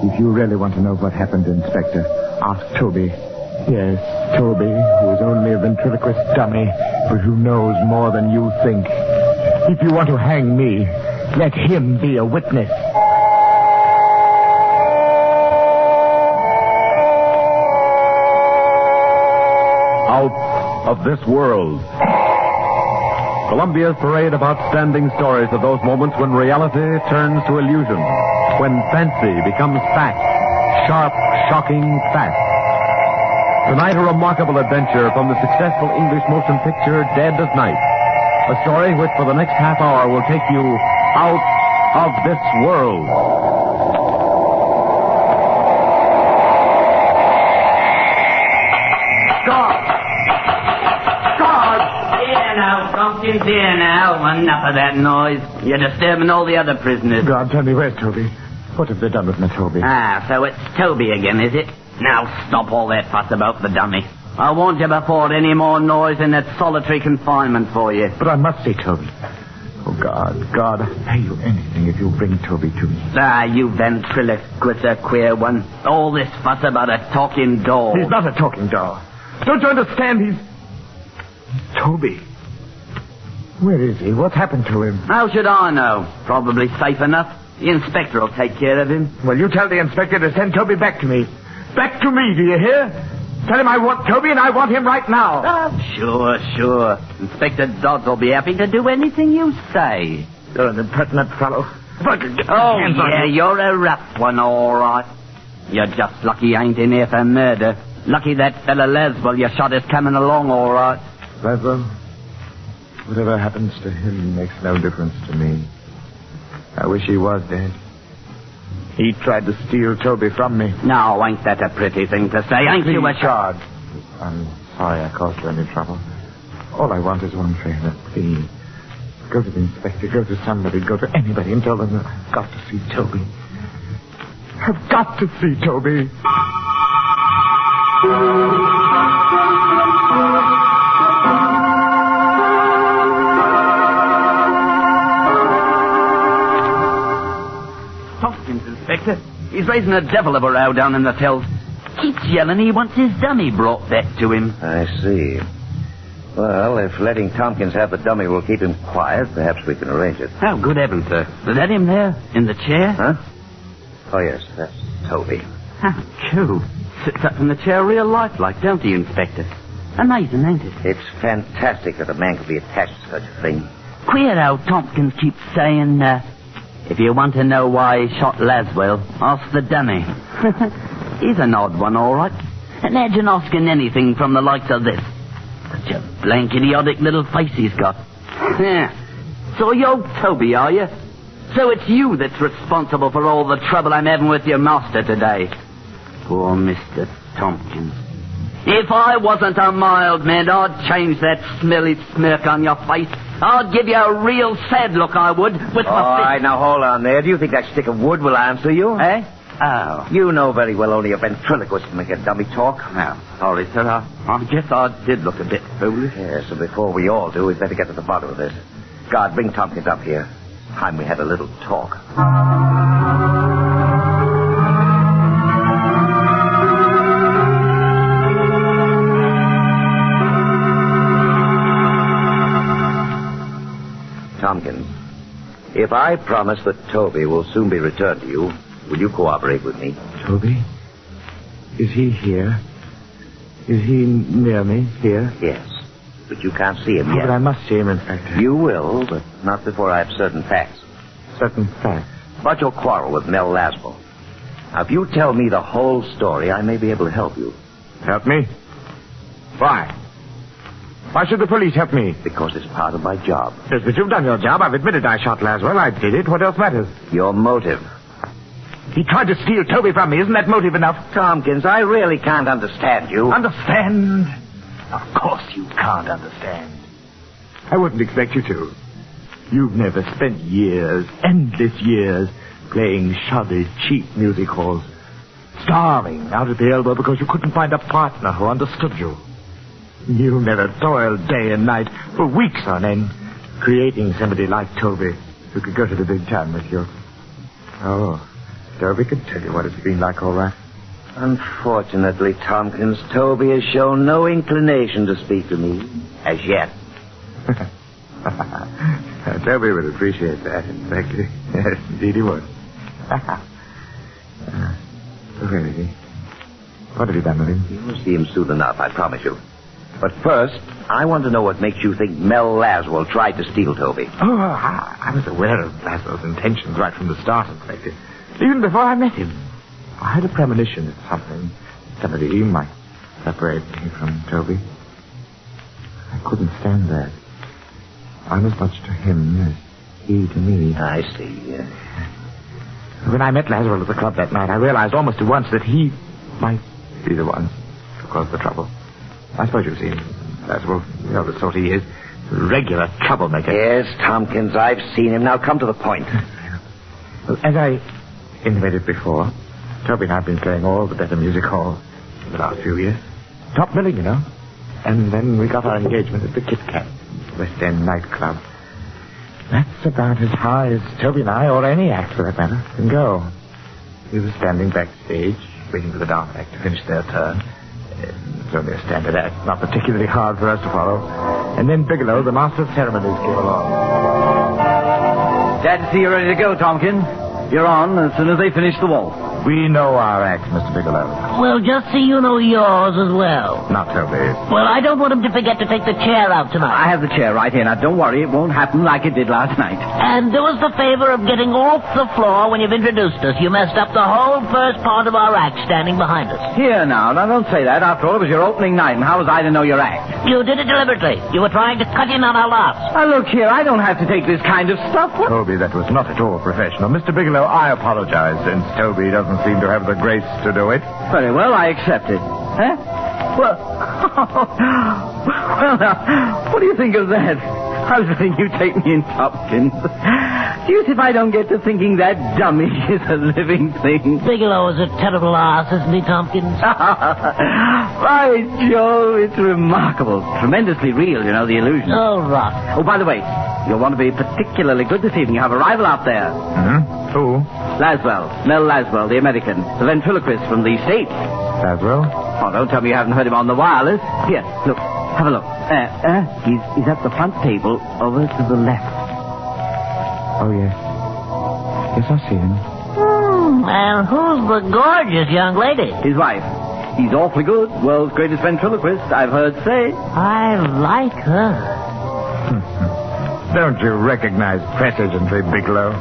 If you really want to know what happened, Inspector, ask Toby. Yes, Toby, who is only a ventriloquist dummy, but who knows more than you think. If you want to hang me, let him be a witness. Out of this world. Columbia's parade of outstanding stories of those moments when reality turns to illusion, when fancy becomes fact, sharp, shocking fact. Tonight, a remarkable adventure from the successful English motion picture Dead of Night. A story which for the next half hour will take you out of this world. Tompkins, here now. Enough of that noise. You're disturbing all the other prisoners. God, tell me, where's Toby? What have they done with my Toby? So it's Toby again, is it? Now stop all that fuss about the dummy. I warned you before any more noise in that solitary confinement for you. But I must see Toby. Oh, God, I'll pay you anything if you'll bring Toby to me. You ventriloquist, a queer one. All this fuss about a talking doll. He's not a talking doll. Don't you understand? He's Toby. Where is he? What's happened to him? How should I know? Probably safe enough. The inspector will take care of him. Well, you tell the inspector to send Toby back to me. Back to me, do you hear? Tell him I want Toby and I want him right now. Sure. Inspector Dodds will be happy to do anything you say. You're an impertinent fellow. You're a rough one, all right. You're just lucky I ain't in here for murder. Lucky that fella Leswell you shot is coming along, all right. Leswell? Whatever happens to him makes no difference to me. I wish he was dead. He tried to steal Toby from me. No, ain't that a pretty thing to say? Ain't you a charge? I'm sorry I caused you any trouble. All I want is one favor, please. Go to the inspector, go to somebody, go to anybody and tell them that I've got to see Toby. I've got to see Toby. Inspector. He's raising a devil of a row down in the cells. Keeps yelling he wants his dummy brought back to him. I see. Well, if letting Tompkins have the dummy will keep him quiet, perhaps we can arrange it. Oh, good heavens, sir. Is that him there, in the chair? Huh? Oh, yes, that's Toby. How cool. Sits up in the chair real lifelike, don't he, Inspector? Amazing, ain't it? It's fantastic that a man could be attached to such a thing. Queer how Tompkins keeps saying, if you want to know why he shot Laswell, ask the dummy. He's an odd one, all right. Imagine asking anything from the likes of this. Such a blank, idiotic little face he's got. So you're Toby, are you? So it's you that's responsible for all the trouble I'm having with your master today. Poor Mr. Tompkins. If I wasn't a mild man, I'd change that smelly smirk on your face. I'd give you a real sad look, I would, with my... All right, now hold on there. Do you think that stick of wood will answer you? Eh? Oh. You know very well only a ventriloquist can make a dummy talk. Well, sorry, sir. I guess I did look a bit foolish. Yeah, so before we all do, we'd better get to the bottom of this. Guard, bring Tompkins up here. Time we had a little talk. Tompkins, if I promise that Toby will soon be returned to you, will you cooperate with me? Toby? Is he here? Is he near me, here? Yes, but you can't see him yet. But I must see him, Inspector. You will, but not before I have certain facts. Certain facts? About your quarrel with Mel Laswell. Now, if you tell me the whole story, I may be able to help you. Help me? Why? Why should the police help me? Because it's part of my job. Yes, but you've done your job. I've admitted I shot Laswell. I did it. What else matters? Your motive. He tried to steal Toby from me. Isn't that motive enough? Tompkins, I really can't understand you. Understand? Of course you can't understand. I wouldn't expect you to. You've never spent years, endless years, playing shoddy, cheap music halls. Starving out at the elbow because you couldn't find a partner who understood you. You never toiled day and night for weeks on end, creating somebody like Toby who could go to the big time with you. Oh, Toby could tell you what it's been like, all right. Unfortunately, Tompkins, Toby has shown no inclination to speak to me as yet. Toby would appreciate that, in fact. Yes, indeed he would. Where is he? What have you done with him? You'll see him soon enough, I promise you. But first, I want to know what makes you think Mel Laswell tried to steal Toby. Oh, I was aware of Laswell's intentions right from the start, in fact. Even before I met him. I had a premonition that somebody might separate me from Toby. I couldn't stand that. I'm as much to him as he to me. I see. When I met Laswell at the club that night, I realized almost at once that he might be the one to cause the trouble. I suppose you've seen Laswell. You know the sort he is. Regular troublemaker. Yes, Tompkins, I've seen him. Now come to the point. Well, as I intimated before, Toby and I have been playing all the better music halls for the last few years. Top billing, you know. And then we got our engagement at the Kit Kat, West End nightclub. That's about as high as Toby and I, or any act for that matter, can go. We were standing backstage, waiting for the dance act to finish their turn. It's only a standard act, not particularly hard for us to follow. And then Bigelow, the master of ceremonies, came along. Glad to see you're ready to go, Tompkins. You're on as soon as they finish the waltz. We know our act, Mr. Bigelow. Well, just so you know yours as well. Not Toby. Well, I don't want him to forget to take the chair out tonight. I have the chair right here. Now, don't worry. It won't happen like it did last night. And do us the favor of getting off the floor when you've introduced us. You messed up the whole first part of our act standing behind us. Here, now, don't say that. After all, it was your opening night, and how was I to know your act? You did it deliberately. You were trying to cut in on our laughs. Now, look here. I don't have to take this kind of stuff. What? Toby, that was not at all professional. Mr. Bigelow, I apologize, since Toby doesn't seem to have the grace to do it. Very well, I accept it. Huh? Well, well, now, what do you think of that? I was letting you take me in, Tompkins. Do you see if I don't get to thinking that dummy is a living thing? Bigelow is a terrible ass, isn't he, Tompkins? By Jove, it's remarkable. Tremendously real, you know, the illusion. Oh, rot. Oh, by the way, you'll want to be particularly good this evening. You have a rival out there. Mm-hmm. Who? Laswell. Mel Laswell, the American. The ventriloquist from the States. Laswell? Oh, don't tell me you haven't heard him on the wireless. Here, look. Have a look. He's at the front table over to the left. Oh, yes. Yes, I see him. And who's the gorgeous young lady? His wife. He's awfully good. World's greatest ventriloquist, I've heard say. I like her. Don't you recognize presagentry, Bigelow?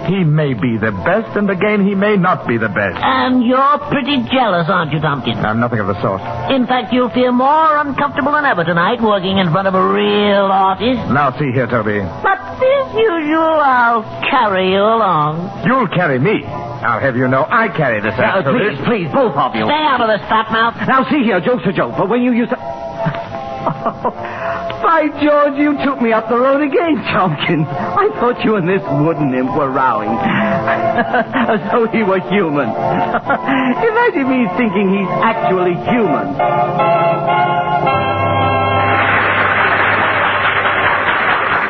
He may be the best, and again, he may not be the best. And you're pretty jealous, aren't you, Tompkins? I'm nothing of the sort. In fact, you'll feel more uncomfortable than ever tonight working in front of a real artist. Now, see here, Toby. But as usual, I'll carry you along. You'll carry me. I'll have you know I carry this act. Please, both of you. Stay out of this, fat mouth. Now, see here, joke's a joke, but when you used to... By George, you took me up the road again, Tompkins. I thought you and this wooden imp were rowing. As though he were human. Imagine me thinking he's actually human.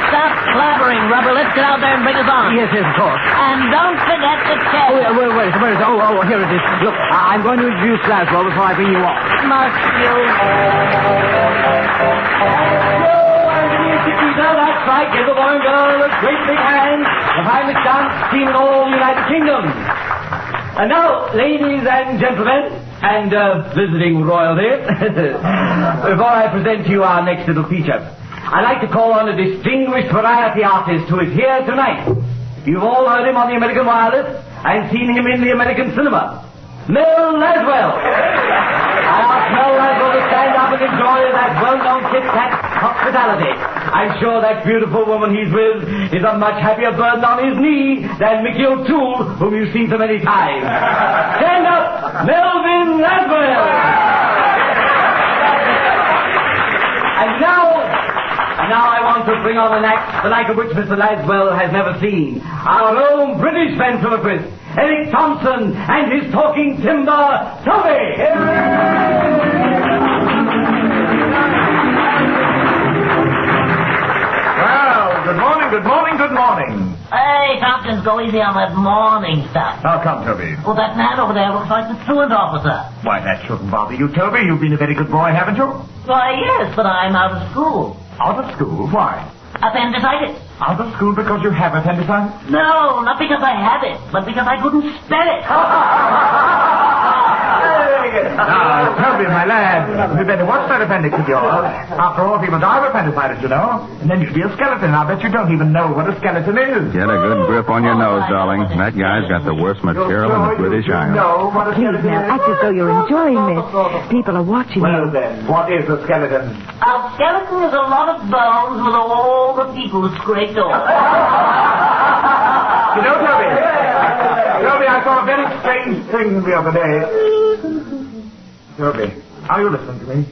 Stop clabbering, rubber. Let's get out there and bring us on. Yes, of course. And don't forget the chair. Oh, yeah, where is it? Oh, here it is. Look, I'm going to introduce Laswell before I bring you off. Must you? That's right. Give the boy and girl a great big hand. The finest dance team in all the United Kingdom. And now, ladies and gentlemen, and visiting royalty, before I present to you our next little feature, I'd like to call on a distinguished variety artist who is here tonight. You've all heard him on the American wireless and seen him in the American cinema. Mel Laswell. I ask Mel Laswell to stand up and enjoy that well-known Kit Kat hospitality. I'm sure that beautiful woman he's with is a much happier burden on his knee than Mickey O'Toole, whom you've seen so many times. Stand up, Melvin Laswell. And now I want to bring on an act the like of which Mr. Laswell has never seen. Our own British ventriloquist, Eric Thompson, and his talking timber, Toby. Well, good morning. Hey, Thompson, Hawkins, go easy on that morning stuff. Now, come, Toby. Well, that man over there looks like the truant officer. Why, that shouldn't bother you, Toby. You've been a very good boy, haven't you? Why, yes, but I'm out of school. Out of school? Why? Appendicitis. Out of school because you have appendicitis? No, not because I have it, but because I couldn't spell it. Now, Toby, my lad, you'd better watch that appendix of yours. After all, people die of appendicitis, you know. And then you'd be a skeleton. I bet you don't even know what a skeleton is. Get a good grip on your nose, darling. That guy's got the worst material in the British Isles. No, what a Please skeleton now, is. act as though you're enjoying this. People are watching Well, you. then, what is a skeleton? A skeleton is a lot of bones with all the people scraped off. You know, Toby, I saw a very strange thing the other day. Toby, are you listening to me?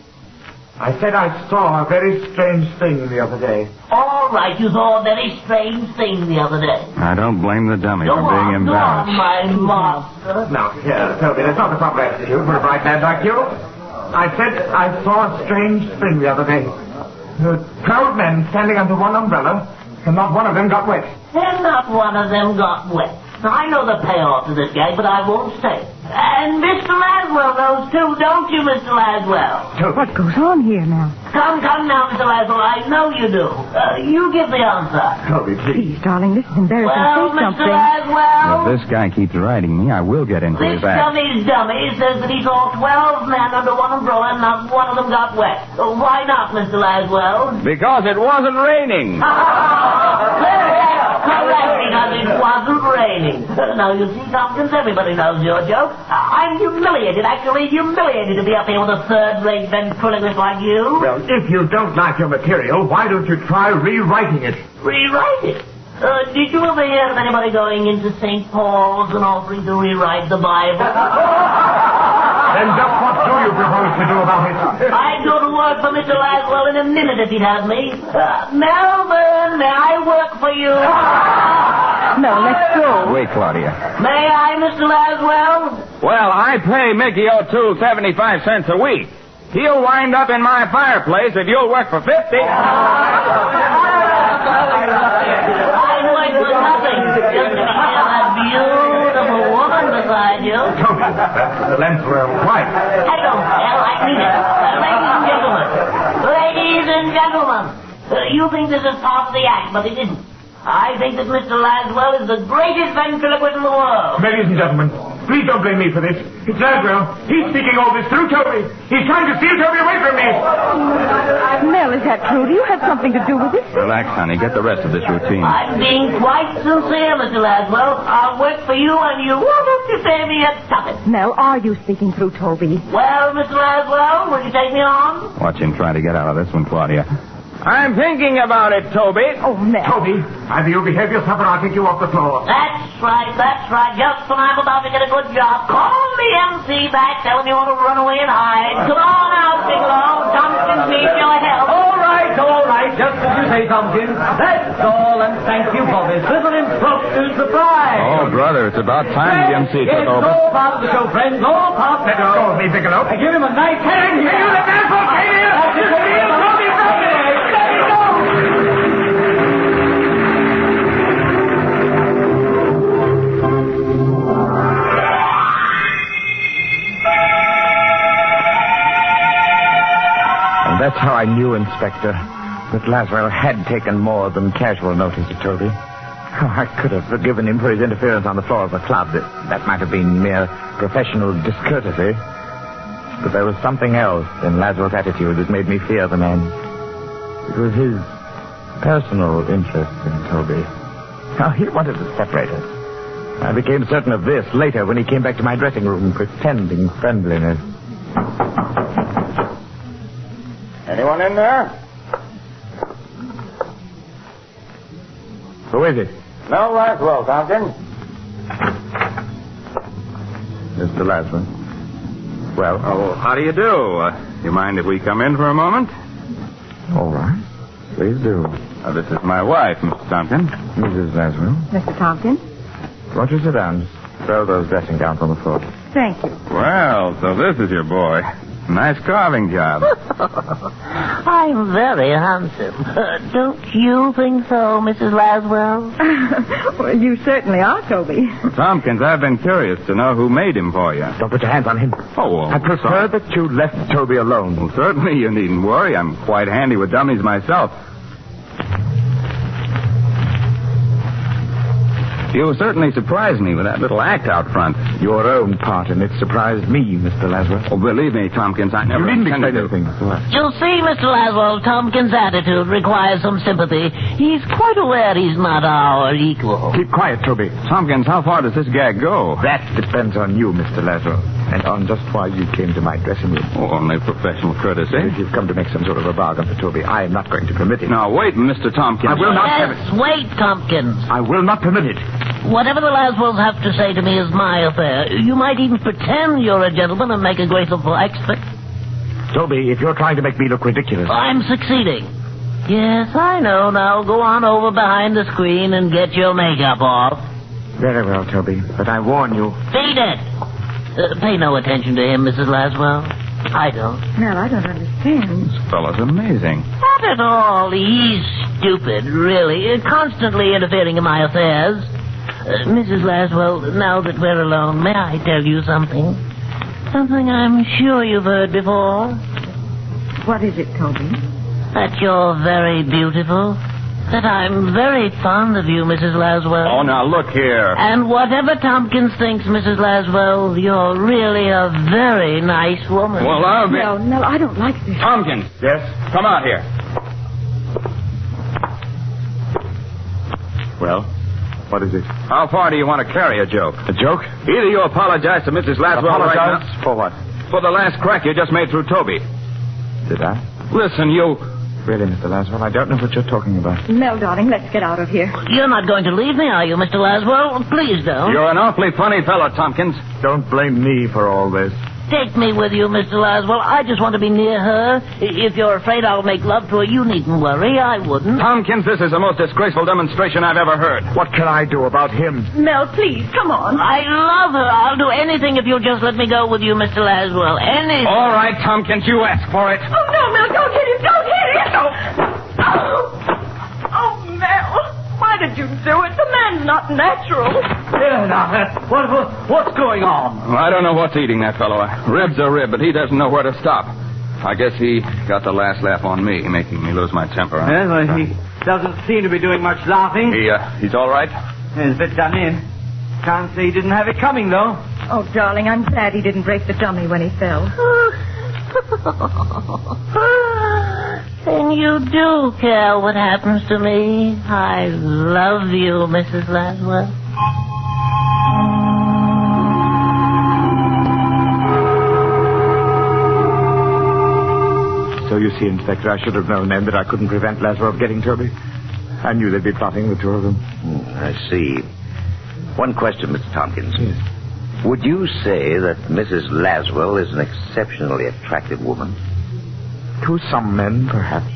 I said I saw a very strange thing the other day. All right, you saw a very strange thing the other day. I don't blame the dummy Go for being on, embarrassed. my master. Now, here, Toby, that's not the proper attitude for a bright lad like you. I said I saw a strange thing the other day. There were 12 men standing under one umbrella, and not one of them got wet. And not one of them got wet. Now, I know the payoff to this gag, but I won't say. And Mr. Laswell knows too, don't you, Mr. Laswell? What goes on here now? Come now, Mr. Laswell, I know you do. You give the answer. Toby, please. Please, darling, this is embarrassing. Well, Say Mr. something. Laswell, If this guy keeps riding me, I will get into this his act. dummy's dummy says that he saw 12 men under one umbrella and not one of them got wet. Why not, Mr. Laswell? Because it wasn't raining. Correct, because it wasn't raining. Now, you see, Tompkins, everybody knows your joke. I'm humiliated, actually humiliated to be up here with a third-rate ventriloquist like you. Well, if you don't like your material, why don't you try rewriting it? Rewrite it. Did you ever hear of anybody going into St. Paul's and offering to rewrite the Bible? Then just what do you propose to do about it? I'd go to work for Mr. Laswell in a minute if he'd have me. Melvin, may I work for you? No, let's go. Wait, Claudia. May I, Mr. Laswell? Well, I pay Mickey O'Toole 75 cents a week. He'll wind up in my fireplace if you'll work for 50. I work for nothing. Just to be near that beautiful woman beside you. Toby, that's the Lanswell wife. I don't care. I mean it. Ladies and gentlemen, you think this is part of the act, but it isn't. I think that Mr. Laswell is the greatest ventriloquist in the world. Ladies and gentlemen, please don't blame me for this. It's Laswell. He's speaking all this through Toby. He's trying to steal Toby away from me. Mel, is that true? Do you have something to do with this? Relax, honey. Get the rest of this routine. I'm being quite sincere, Mr. Laswell. I'll work for you and you won't have to pay me a tuppence. Mel, are you speaking through Toby? Well, Mr. Laswell, will you take me on? Watch him try to get out of this one, Claudia. I'm thinking about it, Toby. Oh, Mel. Toby, either you behave yourself or I'll kick you off the floor. That's right. Just when I'm about to get a good job, call the MC back, tell him you want to run away and hide. Come on out, Bigelow. Tompkins needs your help. All right. Just as you say, Tompkins. That's all, and thank you for this little impromptu surprise. Oh, brother, it's about time the MC took It's over. all part of the show, friends. All part of the Let show. go of me, Bigelow. I give him a nice hand here. You let that go, Katie! That's it, Toby. Toby, let it go. That's how I knew, Inspector, that Laswell had taken more than casual notice of Toby. Oh, I could have forgiven him for his interference on the floor of the club. That might have been mere professional discourtesy. But there was something else in Laswell's attitude that made me fear the man. It was his personal interest in Toby. Now, he wanted to separate us. I became certain of this later when he came back to my dressing room pretending friendliness. Anyone in there? Who is it? No, Laswell, Tompkins. Mr. Laswell. Well? Oh, how do you do? You mind if we come in for a moment? All right. Please do. This is my wife, Mr. Tompkins. Mrs. Laswell. Mr. Tompkins? Won't you sit down? Throw those dressing gowns on the floor. Thank you. Well, so this is your boy. Nice carving job. I'm very handsome. Don't you think so, Mrs. Laswell? Well, you certainly are, Toby. Tompkins, I've been curious to know who made him for you. Don't put your hands on him. Oh, well, I prefer that you left Toby alone. Well, certainly you needn't worry. I'm quite handy with dummies myself. You certainly surprised me with that little act out front. Your own part in it surprised me, Mr. Laswell. Oh, believe me, Tompkins, I never You needn't intended explain to. anything. You'll see, Mr. Laswell, Tompkins' attitude requires some sympathy. He's quite aware he's not our equal. Keep quiet, Toby. Tompkins, how far does this gag go? That depends on you, Mr. Laswell, and on just why you came to my dressing room. Oh, only professional courtesy. If you've come to make some sort of a bargain for Toby, I am not going to permit it. Now, wait, Mr. Tompkins. I will not have Yes, it. wait, Tompkins. I will not permit it. Whatever the Laswells have to say to me is my affair. You might even pretend you're a gentleman and make a graceful expert. Toby, if you're trying to make me look ridiculous... I'm succeeding. Yes, I know. Now go on over behind the screen and get your makeup off. Very well, Toby, but I warn you... Beat it! Pay no attention to him, Mrs. Laswell. I don't. Well, I don't understand. This fellow's amazing. Not at all. He's stupid, really. Constantly interfering in my affairs. Mrs. Laswell, now that we're alone, may I tell you something? Something I'm sure you've heard before. What is it, Toby? That you're very beautiful. That I'm very fond of you, Mrs. Laswell. Oh, now, look here. And whatever Tompkins thinks, Mrs. Laswell, you're really a very nice woman. Well, I'll be... No, I don't like this. Tompkins. Yes? Come out here. Well, what is it? How far do you want to carry a joke? A joke? Either you apologize to Mrs. Laswell right Apologize? now... For what? For the last crack you just made through Toby. Did I? Listen, you... Really, Mr. Laswell, I don't know what you're talking about. Mel, darling, let's get out of here. You're not going to leave me, are you, Mr. Laswell? Please don't. You're an awfully funny fellow, Tompkins. Don't blame me for all this. Take me with you, Mr. Laswell. I just want to be near her. If you're afraid I'll make love to her, you needn't worry. I wouldn't. Tompkins, this is the most disgraceful demonstration I've ever heard. What can I do about him? Mel, please, come on. I love her. I'll do anything if you'll just let me go with you, Mr. Laswell. Anything. All right, Tompkins, you ask for it. Oh, no, Mel, don't hit him. Don't hit him. Oh, Mel. Why did you do it? The man's not natural. What's going on? Well, I don't know what's eating that fellow. Rib's a rib, but he doesn't know where to stop. I guess he got the last laugh on me, making me lose my temper. Yes, well, he doesn't seem to be doing much laughing. He's all right? He's a bit done in. Can't say he didn't have it coming, though. Oh, darling, I'm glad he didn't break the dummy when he fell. Then you do care what happens to me. I love you, Mrs. Laswell. So you see, Inspector, I should have known then that I couldn't prevent Laswell getting Toby. I knew they'd be plotting, the two of them. I see. One question, Mr. Tompkins. Yes. Would you say that Mrs. Laswell is an exceptionally attractive woman? To some men, perhaps.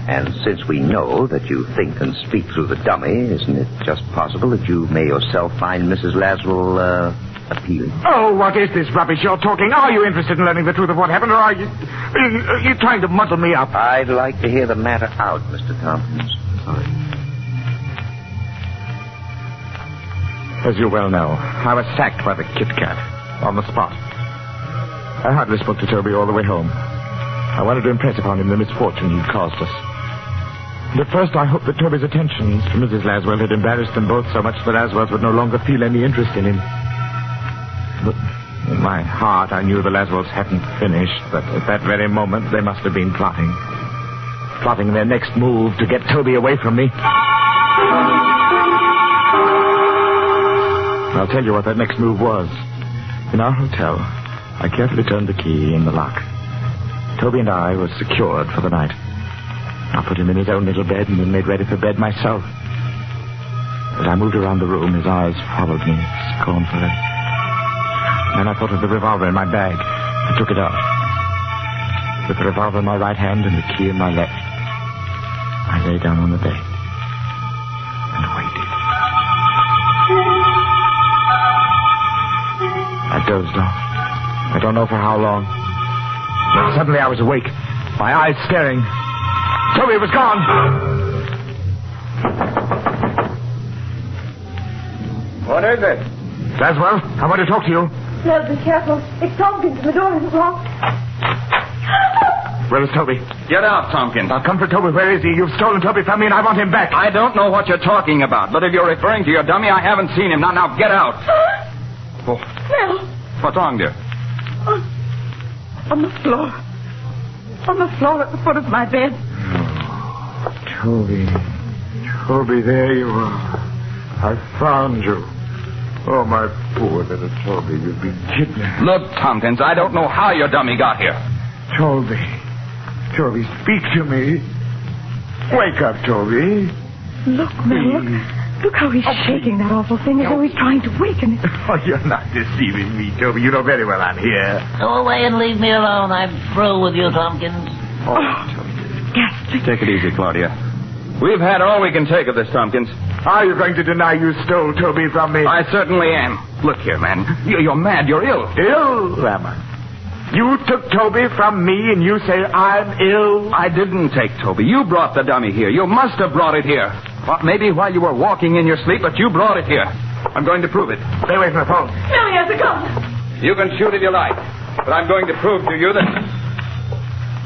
And since we know that you think and speak through the dummy, isn't it just possible that you may yourself find Mrs. Laswell, appealing? Oh, what is this rubbish you're talking? Are you interested in learning the truth of what happened, or are you trying to muddle me up? I'd like to hear the matter out, Mr. Tompkins. Sorry. As you well know, I was sacked by the Kit Kat on the spot. I hardly spoke to Toby all the way home. I wanted to impress upon him the misfortune he'd caused us. And at first I hoped that Toby's attentions to Mrs. Laswell had embarrassed them both so much that Laswells would no longer feel any interest in him. But in my heart I knew the Laswells hadn't finished, that at that very moment they must have been plotting. Plotting their next move to get Toby away from me. I'll tell you what that next move was. In our hotel, I carefully turned the key in the lock. Toby and I were secured for the night. I put him in his own little bed and then made ready for bed myself. As I moved around the room, his eyes followed me scornfully. Then I thought of the revolver in my bag. I took it out. With the revolver in my right hand and the key in my left, I lay down on the bed and waited. I dozed off. I don't know for how long. Then suddenly I was awake, my eyes staring. Toby was gone. What is it? Laswell, I want to talk to you. Nell, be careful. It's Tompkins. The door isn't locked. Where is Toby? Get out, Tompkins. I'll come for Toby. Where is he? You've stolen Toby from me, and I want him back. I don't know what you're talking about, but if you're referring to your dummy, I haven't seen him. Now, get out. Oh. Nell. What's wrong, dear? On the floor. On the floor at the foot of my bed. Toby. Toby, there you are. I found you. Oh, my poor little Toby, you've been kidnapped. Look, Tompkins, I don't know how your dummy got here. Toby. Toby, speak to me. Wake up, Toby. Look, Mel, look how he's shaking that awful thing as though he's trying to waken it. Oh, you're not deceiving me, Toby. You know very well I'm here. Go away and leave me alone. I'm through with you, Tompkins. Oh, Toby. Ghastly. Take it easy, Claudia. We've had all we can take of this, Tompkins. Are you going to deny you stole Toby from me? I certainly am. Look here, man. You're mad. You're ill. Ill, am I? You took Toby from me and you say I'm ill? I didn't take Toby. You brought the dummy here. You must have brought it here. Well, maybe while you were walking in your sleep, but you brought it here. I'm going to prove it. Stay away from the phone. Nellie has a gun. You can shoot if you like, but I'm going to prove to you that...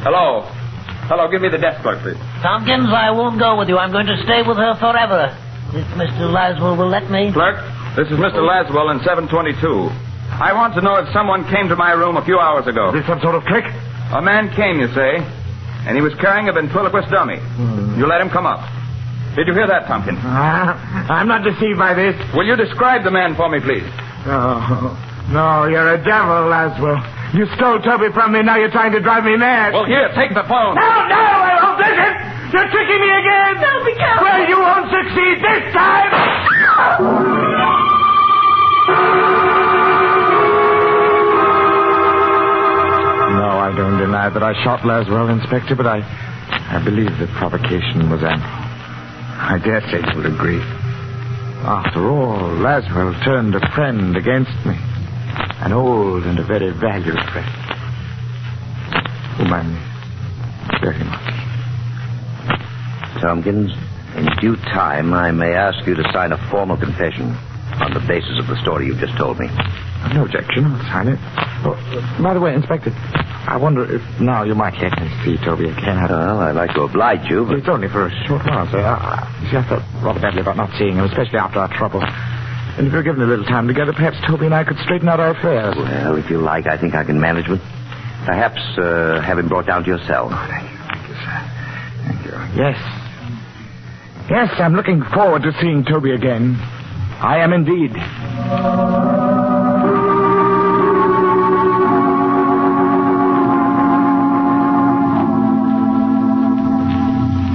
Hello. Hello, give me the desk clerk, please. Tompkins, I won't go with you. I'm going to stay with her forever. If Mr. Laswell will let me. Clerk, this is Mr. Laswell in 722. I want to know if someone came to my room a few hours ago. Is this some sort of trick? A man came, you say, and he was carrying a ventriloquist dummy. You let him come up. Did you hear that, Tompkins? I'm not deceived by this. Will you describe the man for me, please? No, you're a devil, Laswell. You stole Toby from me, now you're trying to drive me mad. Well, here, take the phone. No, I won't listen! You're tricking me again! No, be careful! Well, you won't succeed this time! No, I don't deny that I shot Laswell, Inspector, but I believe the provocation was ample. I dare say you will agree. After all, Laswell turned a friend against me. An old and a very valued friend. Whom I miss very much. Tompkins, in due time, I may ask you to sign a formal confession on the basis of the story you've just told me. No objection. I'll sign it. Oh, by the way, Inspector, I wonder if now you might let me see Toby again. Well, I'd like to oblige you, but... It's only for a short while, sir. See, I felt rather badly about not seeing him, especially after our trouble. And if we were given a little time together, perhaps Toby and I could straighten out our affairs. Well, if you like, I think I can manage it. Perhaps have him brought down to your cell. Oh, thank you, sir. Thank you. Yes. Yes, I'm looking forward to seeing Toby again. I am indeed.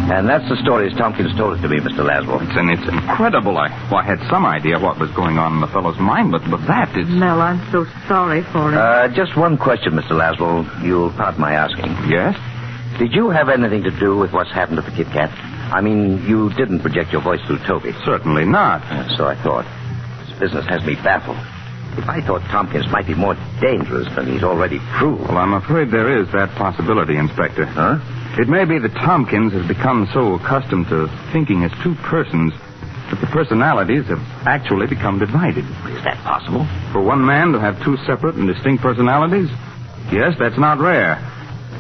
And that's the story as Tompkins told it to me, Mr. Laswell. It's incredible. I had some idea what was going on in the fellow's mind, but that is... Mel, I'm so sorry for him. Just one question, Mr. Laswell. You'll pardon my asking. Yes? Did you have anything to do with what's happened to the Kit Kat? I mean, you didn't project your voice through Toby. Certainly not. So I thought. This business has me baffled. If I thought Tompkins might be more dangerous than he's already proved... Well, I'm afraid there is that possibility, Inspector. Huh? It may be that Tompkins has become so accustomed to thinking as two persons that the personalities have actually become divided. Is that possible? For one man to have two separate and distinct personalities? Yes, that's not rare.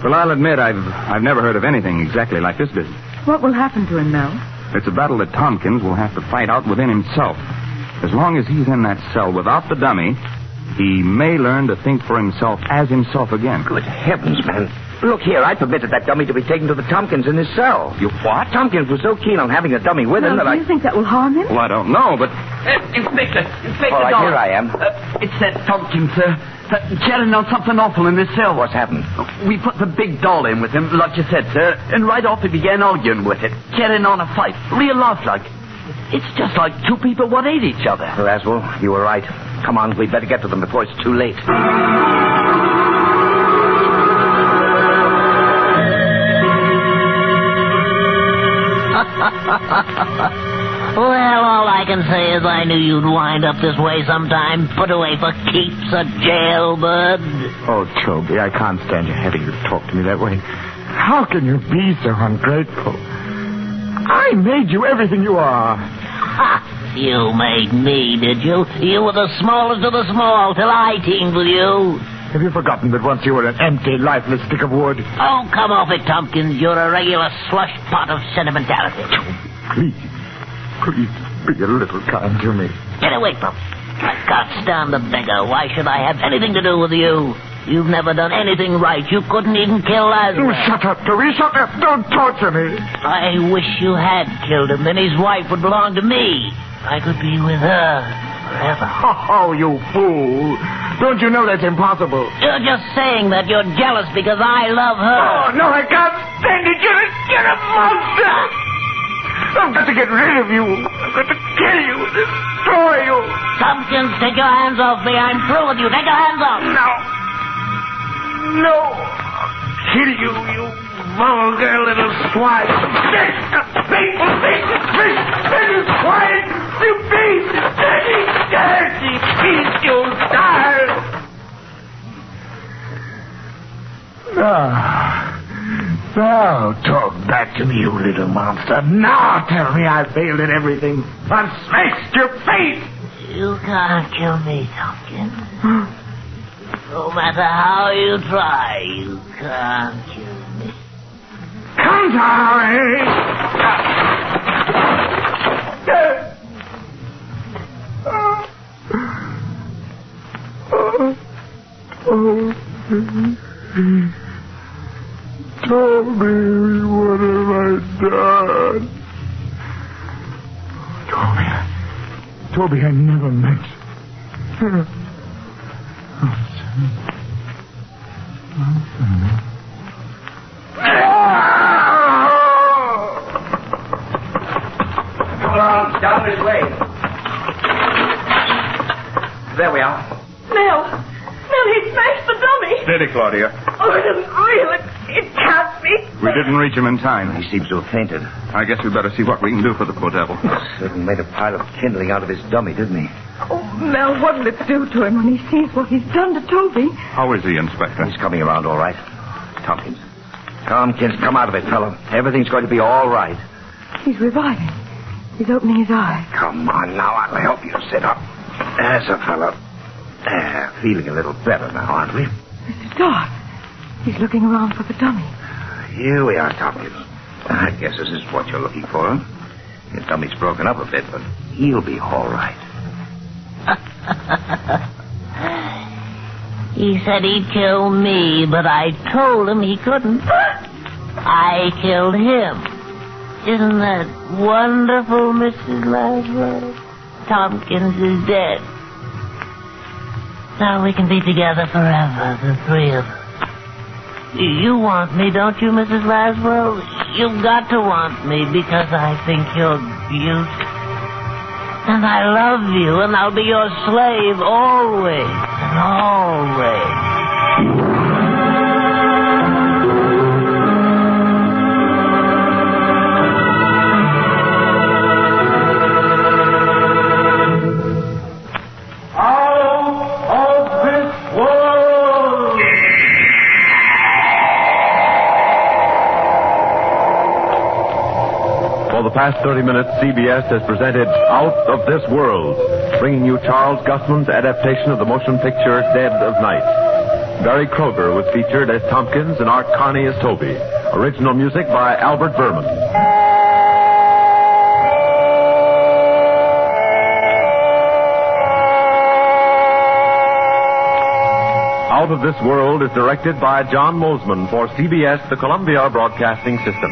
Well, I'll admit I've never heard of anything exactly like this business. What will happen to him, Mel? It's a battle that Tompkins will have to fight out within himself. As long as he's in that cell without the dummy, he may learn to think for himself as himself again. Good heavens, man. Look here, I permitted that dummy to be taken to the Tompkins in his cell. You what? Tompkins was so keen on having a dummy with him Mel, that do you think that will harm him? Well, I don't know, but... Inspector All right, Dollar. here I am. It's that Tompkins, sir. Carrying on something awful in this cell. What's happened? We put the big doll in with him, like you said, sir, and right off he began arguing with it, carrying on a fight, real lifelike. It's just like two people what hate each other. Laswell, you were right. Come on, we'd better get to them before it's too late. Well, all I can say is I knew you'd wind up this way sometime. Put away for keeps, a jailbird. Oh, Toby, I can't stand you having to talk to me that way. How can you be so ungrateful? I made you everything you are. Ha! You made me, did you? You were the smallest of the small till I teamed with you. Have you forgotten that once you were an empty, lifeless stick of wood? Oh, come off it, Tompkins. You're a regular slush pot of sentimentality. Please be a little kind to me. Get away from me. I can't stand the beggar. Why should I have anything to do with you? You've never done anything right. You couldn't even kill Lazarus. Oh, shut up, Toby. Shut up. Don't torture me. I wish you had killed him. Then his wife would belong to me. I could be with her forever. Oh, you fool. Don't you know that's impossible? You're just saying that you're jealous because I love her. Oh, no, I can't stand it. You're a monster. I've got to get rid of you. I've got to kill you, destroy you. Tompkins, take your hands off me. I'm through with you. Take your hands off. No. I'll kill you, you vulgar little swine. Little swine. You beast. Dirty beast, you die. Now talk back to me, you little monster. Now tell me I failed at everything. I've smashed your face. You can't kill me, Tompkins. No matter how you try, you can't kill me. Can't I? Toby, what have I done? Toby, I never meant. Come along, down this way. There we are. Nell, he smashed the dummy. Steady, Claudia. Oh, it isn't real. It can't be. We didn't reach him in time. He seems to have fainted. I guess we better see what we can do for the poor devil. Certainly made a pile of kindling out of his dummy, didn't he? Oh, Mel, what'll it do to him when he sees what he's done to Toby? How is he, Inspector? He's coming around all right. Tompkins, come out of it, fellow. Everything's going to be all right. He's reviving. He's opening his eyes. Come on now, I'll help you sit up. There's a fellow. Feeling a little better now, aren't we? Mr. Stark, he's looking around for the dummy. Here we are, Tompkins. I guess this is what you're looking for. His dummy's broken up a bit, but he'll be all right. He said he'd kill me, but I told him he couldn't. I killed him. Isn't that wonderful, Mrs. Laszlo? Tompkins is dead. Now we can be together forever, the three of us. You want me, don't you, Mrs. Laswell? You've got to want me because I think you're beautiful. And I love you, and I'll be your slave always and always. For the past 30 minutes, CBS has presented Out of This World, bringing you Charles Gusman's adaptation of the motion picture Dead of Night. Barry Kroger was featured as Tompkins and Art Carney as Toby. Original music by Albert Berman. Out of This World is directed by John Mosman for CBS, the Columbia Broadcasting System.